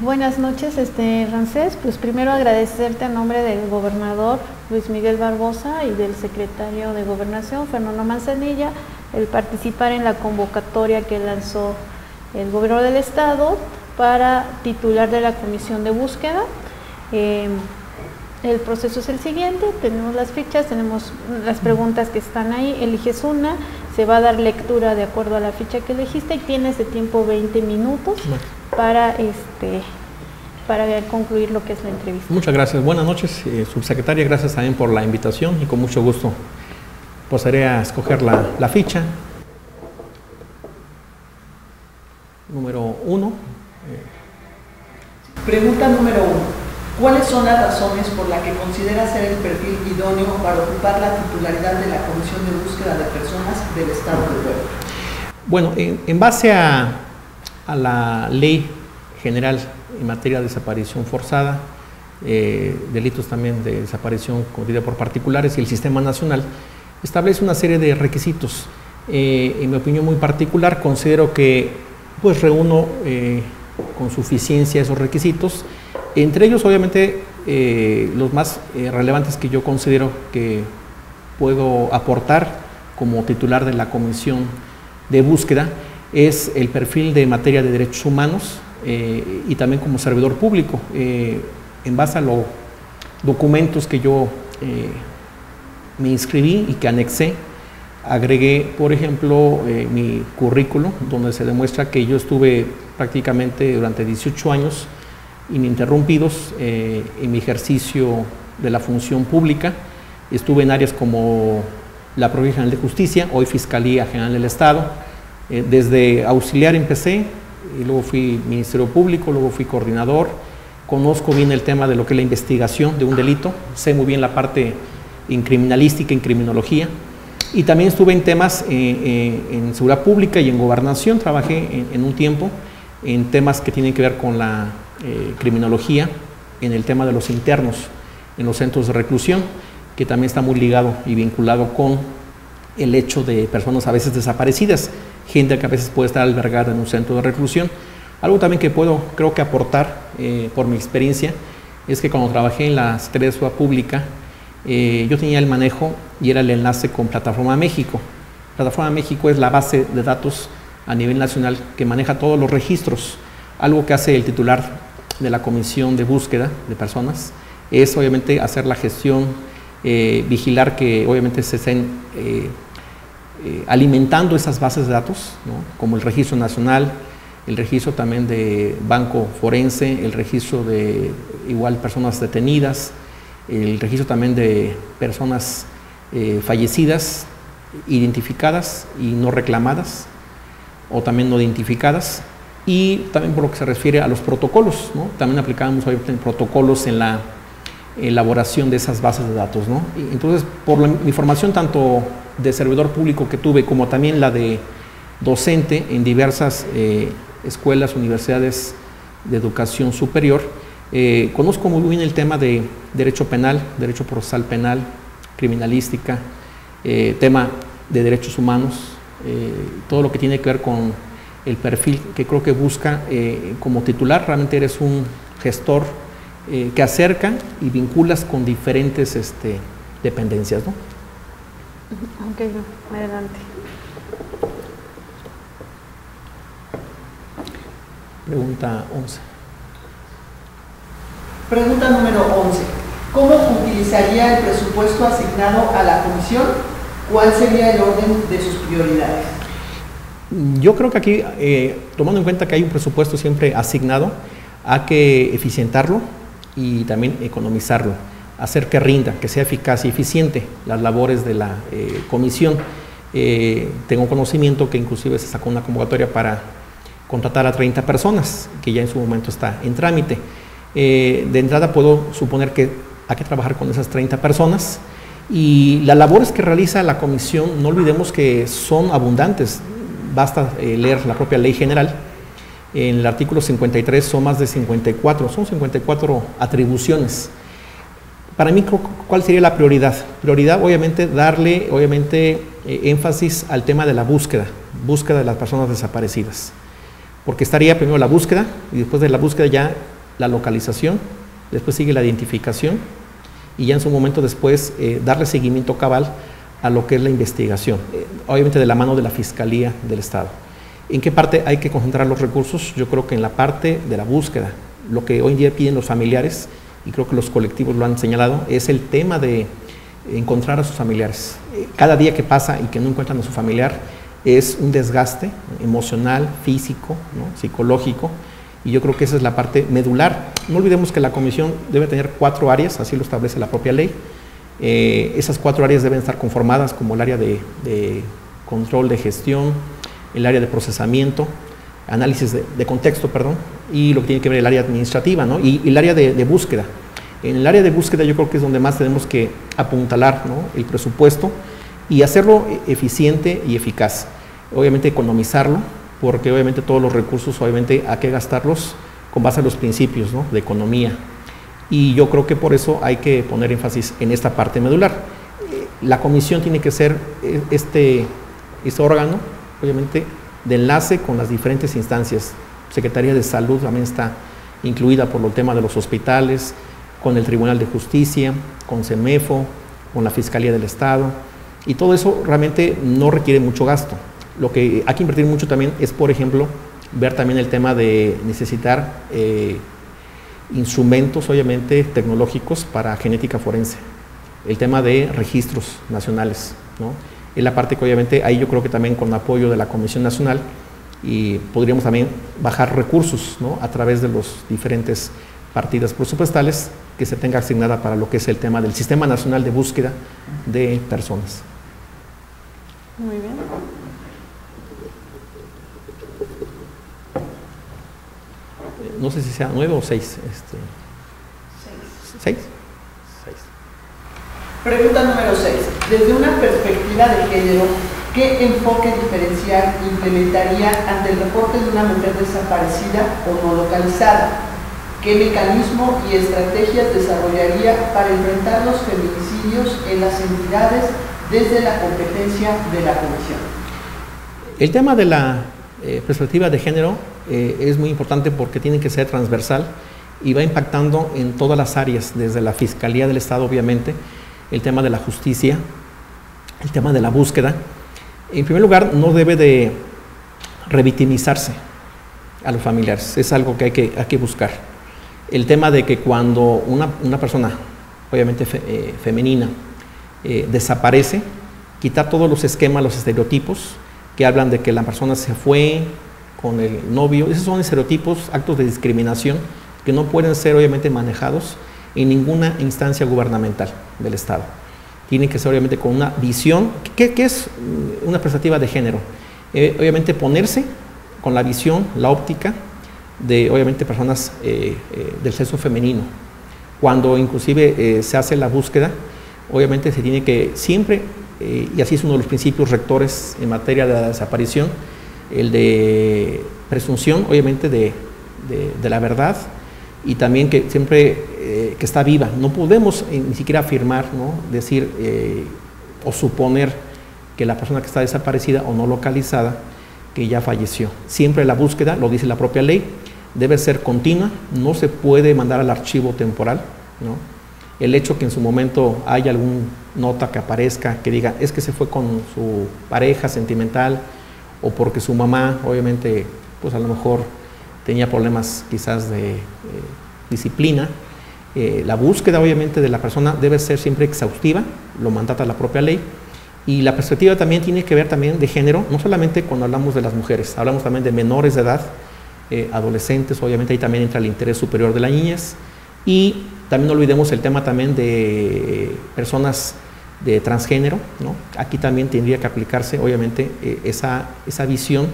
Buenas noches, Ramsés. Pues primero agradecerte a nombre del gobernador Luis Miguel Barbosa y del secretario de Gobernación, Fernando Manzanilla, el participar en la convocatoria que lanzó el gobierno del estado para titular de la comisión de búsqueda. El proceso es el siguiente: tenemos las fichas, tenemos las preguntas que están ahí, eliges una, se va a dar lectura de acuerdo a la ficha que elegiste y tienes de tiempo 20 minutos para concluir lo que es la entrevista. Muchas gracias. Buenas noches, subsecretaria. Gracias también por la invitación y con mucho gusto procederé a escoger la ficha. Número 1. Pregunta número 1. ¿Cuáles son las razones por las que considera ser el perfil idóneo para ocupar la titularidad de la Comisión de Búsqueda de Personas del Estado de Puebla? Bueno, en base a la Ley General en materia de desaparición forzada, delitos también de desaparición cometida por particulares, y el Sistema Nacional establece una serie de requisitos. En mi opinión muy particular, considero que pues reúno con suficiencia esos requisitos. Entre ellos, obviamente, los más relevantes que yo considero que puedo aportar como titular de la Comisión de Búsqueda es el perfil de materia de derechos humanos y también como servidor público. En base a los documentos que yo me inscribí y que anexé, agregué, por ejemplo, mi currículo, donde se demuestra que yo estuve prácticamente durante 18 años ininterrumpidos en mi ejercicio de la función pública. Estuve en áreas como la Procuraduría General de Justicia, hoy Fiscalía General del Estado. Desde auxiliar empecé, y luego fui Ministerio Público, luego fui coordinador. Conozco bien el tema de lo que es la investigación de un delito, sé muy bien la parte en criminalística, en criminología, y también estuve en temas en seguridad pública y en gobernación. Trabajé en un tiempo en temas que tienen que ver con la criminología, en el tema de los internos en los centros de reclusión, que también está muy ligado y vinculado con el hecho de personas a veces desaparecidas, gente que a veces puede estar albergada en un centro de reclusión. Algo también que puedo, creo que aportar por mi experiencia, es que cuando trabajé en la Secretaría de Seguridad Pública, yo tenía el manejo y era el enlace con Plataforma México. Plataforma México es la base de datos a nivel nacional que maneja todos los registros. Algo que hace el titular de la Comisión de Búsqueda de Personas es obviamente hacer la gestión, vigilar que obviamente se estén alimentando esas bases de datos, ¿no? Como el registro nacional, el registro también de banco forense, el registro de igual personas detenidas, el registro también de personas fallecidas, identificadas y no reclamadas, o también no identificadas, y también por lo que se refiere a los protocolos, ¿no? También aplicábamos obviamente protocolos en la elaboración de esas bases de datos, ¿no? Y entonces, por mi formación tanto de servidor público que tuve, como también la de docente en diversas escuelas, universidades de educación superior, conozco muy bien el tema de derecho penal, derecho procesal penal, criminalística, tema de derechos humanos, todo lo que tiene que ver con el perfil que creo que busca como titular. Realmente eres un gestor que acerca y vinculas con diferentes dependencias, ¿no? Ok, adelante. Pregunta 11. Pregunta número 11. ¿Cómo utilizaría el presupuesto asignado a la comisión? ¿Cuál sería el orden de sus prioridades? Yo creo que aquí, tomando en cuenta que hay un presupuesto siempre asignado, hay que eficientarlo y también economizarlo, hacer que rinda, que sea eficaz y eficiente las labores de la comisión. Tengo conocimiento que inclusive se sacó una convocatoria para contratar a 30 personas, que ya en su momento está en trámite. De entrada puedo suponer que hay que trabajar con esas 30 personas, y las labores que realiza la comisión, no olvidemos que son abundantes. Basta leer la propia Ley General. En el artículo 53 son más de 54, son 54 atribuciones. Para mí, ¿cuál sería la prioridad? Prioridad, obviamente, darle énfasis al tema de la búsqueda de las personas desaparecidas. porque estaría primero la búsqueda y después de la búsqueda ya la localización, después sigue la identificación y ya en su momento después darle seguimiento cabal a lo que es la investigación, obviamente de la mano de la Fiscalía del Estado. ¿En qué parte hay que concentrar los recursos? Yo creo que en la parte de la búsqueda. Lo que hoy en día piden los familiares, y creo que los colectivos lo han señalado, es el tema de encontrar a sus familiares. Cada día que pasa y que no encuentran a su familiar es un desgaste emocional, físico, ¿no?, psicológico, y yo creo que esa es la parte medular. No olvidemos que la comisión debe tener 4 áreas, así lo establece la propia ley. Esas 4 áreas deben estar conformadas como el área de control de gestión, el área de procesamiento, análisis de contexto, perdón, y lo que tiene que ver el área administrativa, ¿no?, y el área de búsqueda. En el área de búsqueda yo creo que es donde más tenemos que apuntalar, ¿no?, el presupuesto y hacerlo eficiente y eficaz. Obviamente economizarlo, porque obviamente todos los recursos obviamente hay que gastarlos con base a los principios, ¿no?, de economía. Y yo creo que por eso hay que poner énfasis en esta parte medular. La comisión tiene que ser este órgano, obviamente, de enlace con las diferentes instancias. Secretaría de Salud también está incluida por el tema de los hospitales, con el Tribunal de Justicia, con CEMEFO, con la Fiscalía del Estado, y todo eso realmente no requiere mucho gasto. Lo que hay que invertir mucho también es, por ejemplo, ver también el tema de necesitar instrumentos, obviamente, tecnológicos para genética forense, el tema de registros nacionales, ¿no? Es la parte que obviamente ahí yo creo que también con apoyo de la Comisión Nacional y podríamos también bajar recursos, ¿no?, a través de los diferentes partidas presupuestales que se tenga asignada para lo que es el tema del Sistema Nacional de Búsqueda de Personas. Muy bien. No sé si sea 9 o 6. 6. Pregunta número 6. Desde una perspectiva de género, ¿qué enfoque diferencial implementaría ante el reporte de una mujer desaparecida o no localizada? ¿Qué mecanismo y estrategias desarrollaría para enfrentar los feminicidios en las entidades desde la competencia de la Comisión? El tema de la perspectiva de género es muy importante porque tiene que ser transversal y va impactando en todas las áreas, desde la Fiscalía del Estado, obviamente, el tema de la justicia, el tema de la búsqueda. En primer lugar, no debe de revictimizarse a los familiares, es algo que hay que buscar. El tema de que cuando una persona, obviamente femenina, desaparece, quitar todos los esquemas, los estereotipos que hablan de que la persona se fue con el novio. Esos son estereotipos, actos de discriminación que no pueden ser obviamente manejados en ninguna instancia gubernamental del Estado. Tiene que ser obviamente con una visión. ¿Qué es una perspectiva de género? Obviamente ponerse con la visión, la óptica de obviamente personas del sexo femenino. Cuando inclusive se hace la búsqueda, obviamente se tiene que siempre, y así es uno de los principios rectores en materia de la desaparición, el de presunción obviamente de la verdad, y también que siempre que está viva. No podemos ni siquiera afirmar, ¿no?, decir o suponer que la persona que está desaparecida o no localizada que ya falleció. Siempre la búsqueda, lo dice la propia ley, debe ser continua, no se puede mandar al archivo temporal, ¿no? El hecho que en su momento haya alguna nota que aparezca que diga es que se fue con su pareja sentimental o porque su mamá obviamente pues a lo mejor tenía problemas quizás de disciplina, la búsqueda obviamente de la persona debe ser siempre exhaustiva, lo mandata la propia ley. Y la perspectiva también tiene que ver también de género, no solamente cuando hablamos de las mujeres, hablamos también de menores de edad, adolescentes, obviamente ahí también entra el interés superior de la niñez, y también no olvidemos el tema también de personas de transgénero, ¿no? Aquí también tendría que aplicarse obviamente esa visión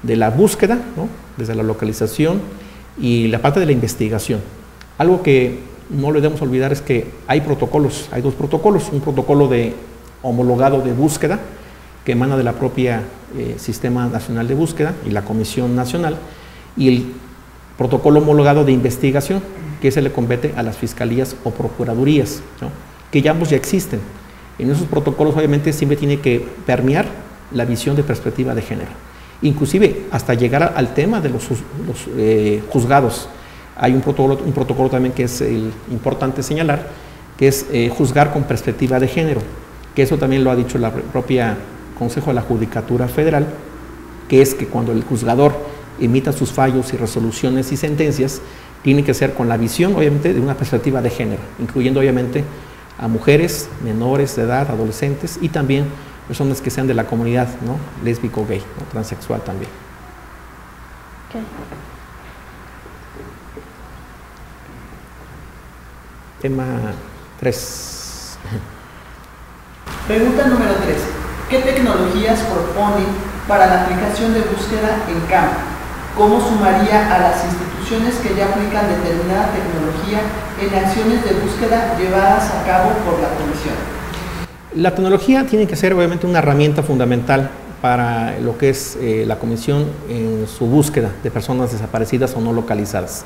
de la búsqueda, ¿no?, desde la localización y la parte de la investigación. Algo que no le debemos olvidar es que hay protocolos, hay 2 protocolos, un protocolo de homologado de búsqueda que emana de la propia Sistema Nacional de Búsqueda y la Comisión Nacional, y el protocolo homologado de investigación que se le compete a las fiscalías o procuradurías, ¿no?, que ya ambos ya existen. En esos protocolos obviamente siempre tiene que permear la visión de perspectiva de género. inclusive hasta llegar al tema de los juzgados. Hay un protocolo también que es importante señalar, que es juzgar con perspectiva de género, que eso también lo ha dicho la propia Consejo de la Judicatura Federal, que es que cuando el juzgador emita sus fallos y resoluciones y sentencias, tiene que ser con la visión, obviamente, de una perspectiva de género, incluyendo, obviamente, a mujeres, menores de edad, adolescentes, y también personas que sean de la comunidad, ¿no?, lésbico, gay, ¿no?, transexual también. Okay. Tema 3. Pregunta número 3. ¿Qué tecnologías propone para la aplicación de búsqueda en campo? ¿Cómo sumaría a las instituciones que ya aplican determinada tecnología en acciones de búsqueda llevadas a cabo por la Comisión? La tecnología tiene que ser obviamente una herramienta fundamental para lo que es la Comisión en su búsqueda de personas desaparecidas o no localizadas.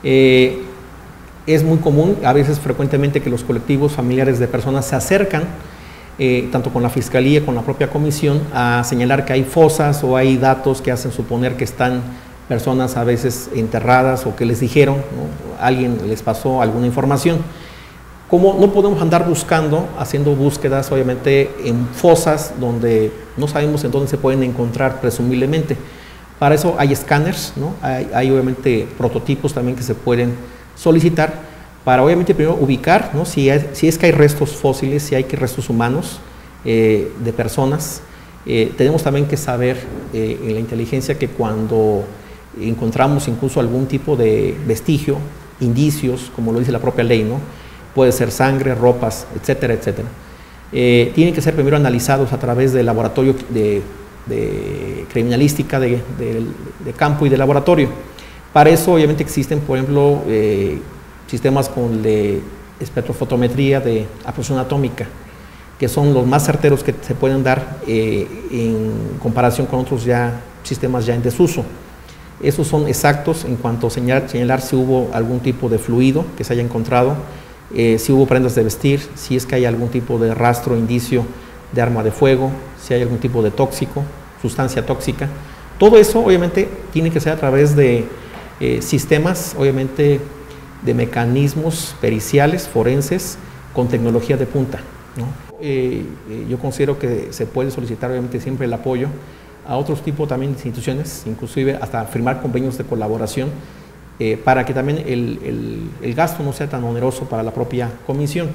Es muy común, a veces frecuentemente, que los colectivos familiares de personas se acercan tanto con la Fiscalía, con la propia Comisión, a señalar que hay fosas o hay datos que hacen suponer que están personas a veces enterradas o que les dijeron, ¿no?, alguien les pasó alguna información. Como no podemos andar buscando, haciendo búsquedas obviamente en fosas donde no sabemos en dónde se pueden encontrar presumiblemente. Para eso hay escáneres, ¿no?, hay obviamente prototipos también que se pueden solicitar para obviamente primero ubicar, ¿no?, si es que hay restos fósiles, si hay restos humanos de personas. Tenemos también que saber en la inteligencia que cuando encontramos incluso algún tipo de vestigio, indicios, como lo dice la propia ley, ¿no?, puede ser sangre, ropas, etcétera, etcétera, tienen que ser primero analizados a través del laboratorio de criminalística de campo y de laboratorio. Para eso obviamente existen, por ejemplo, sistemas con espectrofotometría de absorción atómica, que son los más certeros que se pueden dar en comparación con otros sistemas ya en desuso. Esos son exactos en cuanto a señalar si hubo algún tipo de fluido que se haya encontrado, si hubo prendas de vestir, si es que hay algún tipo de rastro, indicio de arma de fuego, si hay algún tipo de tóxico, sustancia tóxica. Todo eso obviamente tiene que ser a través de sistemas, obviamente, de mecanismos periciales, forenses, con tecnología de punta, ¿no? Yo considero que se puede solicitar obviamente siempre el apoyo a otros tipos también de instituciones, inclusive hasta firmar convenios de colaboración, para que también el gasto no sea tan oneroso para la propia comisión.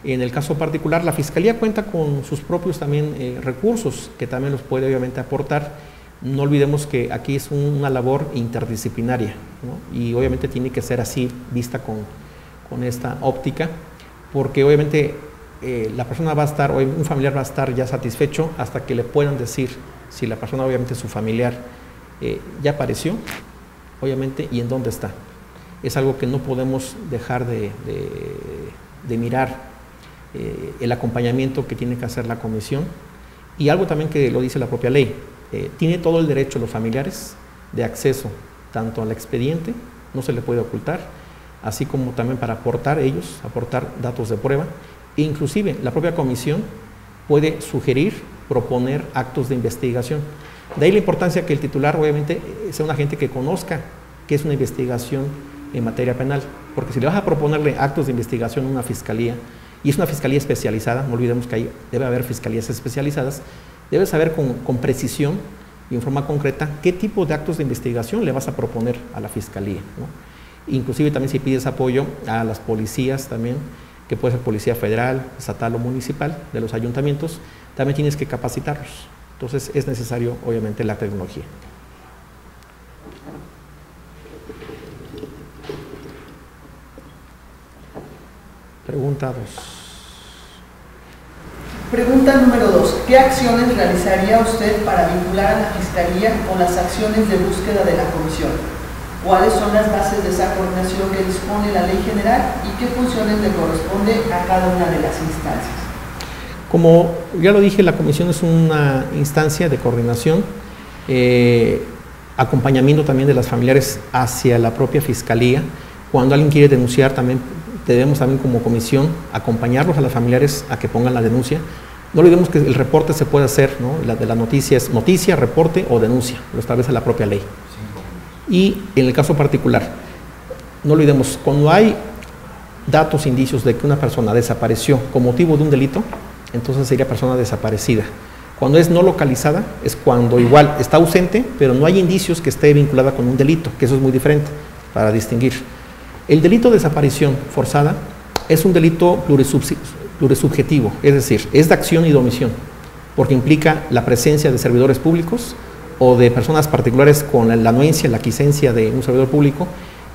En el caso particular, la Fiscalía cuenta con sus propios también recursos, que también los puede obviamente aportar. No olvidemos que aquí es una labor interdisciplinaria, ¿no?, y obviamente tiene que ser así, vista con esta óptica, porque obviamente la persona va a estar, o un familiar va a estar ya satisfecho hasta que le puedan decir si la persona, obviamente su familiar, ya apareció, obviamente, y en dónde está. Es algo que no podemos dejar de mirar, el acompañamiento que tiene que hacer la comisión, y algo también que lo dice la propia ley. Tiene todo el derecho los familiares de acceso tanto al expediente, no se le puede ocultar, así como también para aportar datos de prueba, e inclusive la propia comisión puede sugerir, proponer actos de investigación. De ahí la importancia que el titular obviamente sea un agente que conozca qué es una investigación en materia penal, porque si le vas a proponerle actos de investigación a una fiscalía, y es una fiscalía especializada, no olvidemos que debe haber fiscalías especializadas, debe saber con precisión y en forma concreta qué tipo de actos de investigación le vas a proponer a la Fiscalía, ¿no? Inclusive también si pides apoyo a las policías también, que puede ser Policía Federal, Estatal o Municipal, de los ayuntamientos, también tienes que capacitarlos. Entonces es necesario obviamente la tecnología. Pregunta 2. Pregunta número 2. ¿Qué acciones realizaría usted para vincular a la Fiscalía con las acciones de búsqueda de la Comisión? ¿Cuáles son las bases de esa coordinación que dispone la Ley General y qué funciones le corresponde a cada una de las instancias? Como ya lo dije, la Comisión es una instancia de coordinación, acompañamiento también de las familiares hacia la propia Fiscalía. Cuando alguien quiere denunciar, también debemos también como comisión acompañarlos a las familiares a que pongan la denuncia, No olvidemos que el reporte se puede hacer, ¿no? La de la noticia es noticia, reporte o denuncia, lo establece la propia ley. Y en el caso particular, no olvidemos, cuando hay datos, indicios de que una persona desapareció con motivo de un delito, entonces sería persona desaparecida. Cuando es no localizada, es cuando igual está ausente, pero no hay indicios que esté vinculada con un delito, que eso es muy diferente, para distinguir. El delito de desaparición forzada es un delito plurisubjetivo, es decir, es de acción y de omisión, porque implica la presencia de servidores públicos o de personas particulares con la anuencia, la quiescencia de un servidor público,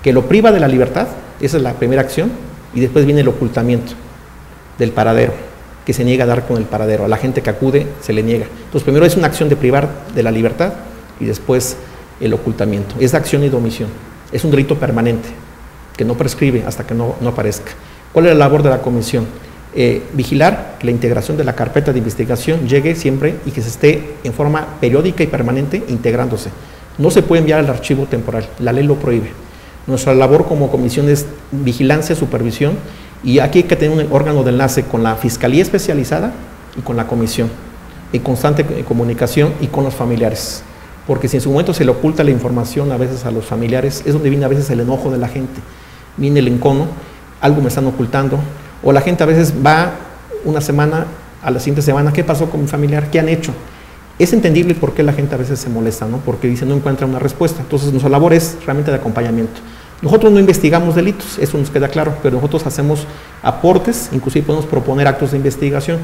que lo priva de la libertad, esa es la primera acción, y después viene el ocultamiento del paradero, que se niega a dar con el paradero, a la gente que acude se le niega. Entonces primero es una acción de privar de la libertad y después el ocultamiento, es de acción y de omisión, es un delito permanente, que no prescribe hasta que no aparezca. ¿Cuál es la labor de la comisión? Vigilar que la integración de la carpeta de investigación llegue siempre y que se esté en forma periódica y permanente integrándose. No se puede enviar al archivo temporal, la ley lo prohíbe. Nuestra labor como comisión es vigilancia, supervisión, y aquí hay que tener un órgano de enlace con la Fiscalía Especializada y con la comisión, en constante comunicación y con los familiares, porque si en su momento se le oculta la información a veces a los familiares, es donde viene a veces el enojo de la gente, viene el encono, algo me están ocultando, o la gente a veces va una semana, a la siguiente semana, ¿qué pasó con mi familiar? ¿Qué han hecho? Es entendible por qué la gente a veces se molesta, ¿no? Porque dice no encuentra una respuesta. Entonces nuestra labor es realmente de acompañamiento. Nosotros no investigamos delitos, eso nos queda claro, pero nosotros hacemos aportes, inclusive podemos proponer actos de investigación,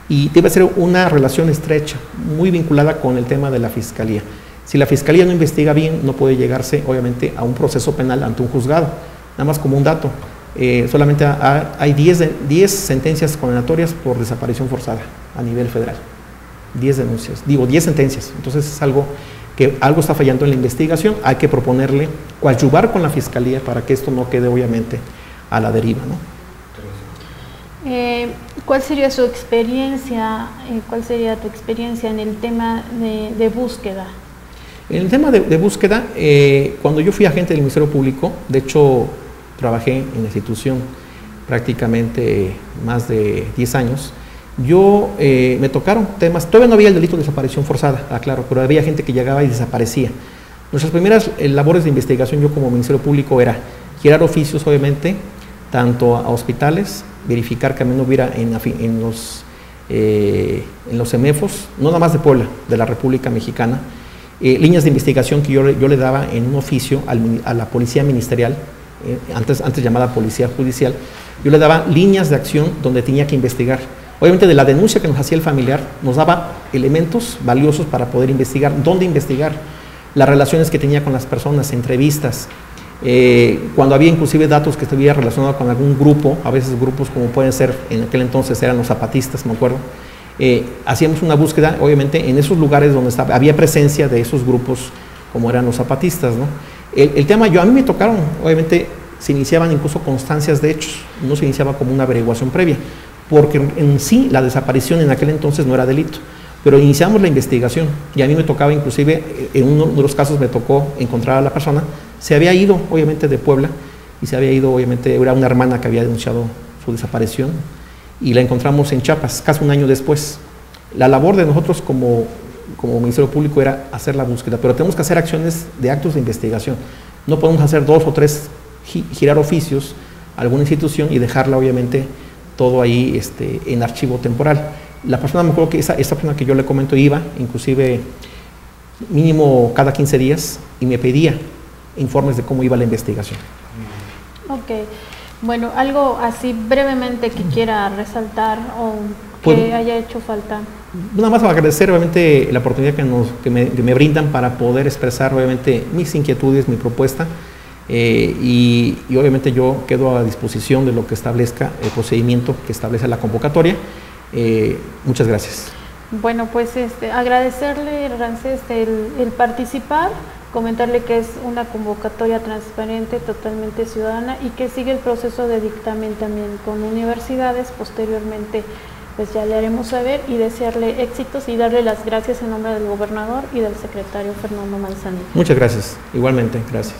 y debe ser una relación estrecha, muy vinculada con el tema de la Fiscalía. Si la Fiscalía no investiga bien, no puede llegarse obviamente a un proceso penal ante un juzgado. Nada más como un dato, solamente hay 10 sentencias condenatorias por desaparición forzada a nivel federal. 10 denuncias, digo 10 sentencias. Entonces es algo que algo está fallando en la investigación, hay que proponerle coadyuvar con la Fiscalía para que esto no quede obviamente a la deriva, ¿no? ¿Cuál sería su experiencia, cuál sería tu experiencia en el tema de búsqueda? En el tema de búsqueda, cuando yo fui agente del Ministerio Público, de hecho trabajé en la institución prácticamente más de 10 años, me tocaron temas, todavía no había el delito de desaparición forzada, claro, pero había gente que llegaba y desaparecía. Nuestras primeras labores de investigación, yo como Ministerio Público, era girar oficios, obviamente, tanto a hospitales, verificar que no hubiera en los CEMEFOS, no nada más de Puebla, de la República Mexicana, líneas de investigación que yo le daba en un oficio a la Policía Ministerial, antes llamada Policía Judicial, yo le daba líneas de acción donde tenía que investigar. Obviamente de la denuncia que nos hacía el familiar, nos daba elementos valiosos para poder investigar, dónde investigar, las relaciones que tenía con las personas, entrevistas, cuando había inclusive datos que estuviera relacionado con algún grupo, a veces grupos como pueden ser, en aquel entonces eran los zapatistas, me acuerdo, hacíamos una búsqueda, obviamente, en esos lugares donde había presencia de esos grupos, como eran los zapatistas, ¿no? El tema, a mí me tocaron, obviamente, se iniciaban incluso constancias de hechos, no se iniciaba como una averiguación previa, porque en sí la desaparición en aquel entonces no era delito, pero iniciamos la investigación y a mí me tocaba inclusive, en uno de los casos me tocó encontrar a la persona, se había ido obviamente de Puebla y se había ido obviamente, era una hermana que había denunciado su desaparición y la encontramos en Chiapas, casi un año después. La labor de nosotros como Ministerio Público era hacer la búsqueda, pero tenemos que hacer acciones de actos de investigación, no podemos hacer 2 o 3, girar oficios a alguna institución y dejarla obviamente todo ahí en archivo temporal. La persona, me acuerdo que esa persona que yo le comento iba, inclusive mínimo cada 15 días, y me pedía informes de cómo iba la investigación. Ok, bueno, algo así brevemente que quiera resaltar o que haya hecho falta. Nada más agradecer obviamente la oportunidad que me brindan para poder expresar obviamente mis inquietudes, mi propuesta. Y obviamente yo quedo a disposición de lo que establezca el procedimiento que establece la convocatoria. Muchas gracias. Bueno, pues agradecerle, Ramsés, el participar, comentarle que es una convocatoria transparente, totalmente ciudadana y que sigue el proceso de dictamen también con universidades. Posteriormente pues ya le haremos saber y desearle éxitos y darle las gracias en nombre del gobernador y del secretario Fernando Manzanilla. Muchas gracias, igualmente, gracias.